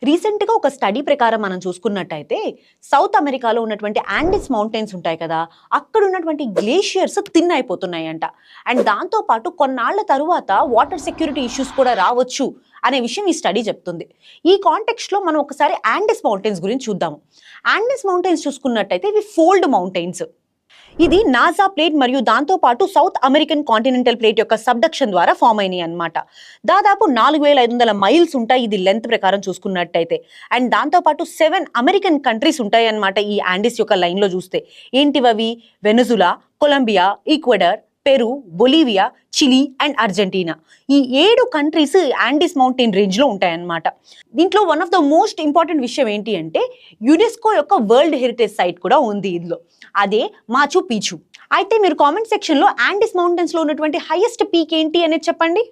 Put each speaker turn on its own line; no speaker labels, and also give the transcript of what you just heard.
రీసెంట్‌గా ఒక స్టడీ ప్రకారం మనం చూసుకున్నట్టయితే, సౌత్ అమెరికాలో ఉన్నటువంటి యాండెస్ మౌంటైన్స్ ఉంటాయి కదా! అక్కడ ఉన్నటువంటి గ్లేషియర్స్ థిన్ అయిపోతున్నాయంట. అండ్ దాంతో పాటు కొన్నాళ్ల తరువాత వాటర్ సెక్యూరిటీ ఇష్యూస్ కూడా రావచ్చు అనే విషయం ఈ స్టడీ చెప్తుంది. ఈ కాంటెక్స్ట్‌లో మనం ఒకసారి యాండెస్ మౌంటైన్స్ గురించి చూద్దాము. యాండెస్ మౌంటైన్స్ చూసుకున్నట్టయితే ఇవి ఫోల్డ్ మౌంటైన్స్. ఇది నాసా ప్లేట్ మరియు దాంతో పాటు సౌత్ అమెరికన్ కాంటినెంటల్ ప్లేట్ యొక్క సబ్డక్షన్ ద్వారా ఫామ్ అయినాయి అన్నమాట. దాదాపు 4500 మైల్స్ ఉంటాయి ఇది లెంత్ ప్రకారం చూసుకున్నట్టయితే. అండ్ దాంతో పాటు 7 అమెరికన్ కంట్రీస్ ఉంటాయి అన్నమాట ఈ యాండెస్ యొక్క లైన్ లో చూస్తే. ఏంటివవి? Venezuela, Colombia, Ecuador, Peru, Bolivia, Chile and Argentina. ఈ 7 కంట్రీస్ యాండెస్ మౌంటైన్ రేంజ్ లో ఉంటాయన్నమాట. దీంట్లో one of the most important విషయం ఏంటి అంటే, యునెస్కో యొక్క వరల్డ్ హెరిటేజ్ సైట్ కూడా ఉంది ఇందులో. అదే మాచు పీచు. అయితే మీరు కామెంట్ సెక్షన్ లో యాండెస్ మౌంటైన్స్ లో ఉన్నటువంటి హైయెస్ట్ పీక్ ఏంటి అనేది చెప్పండి.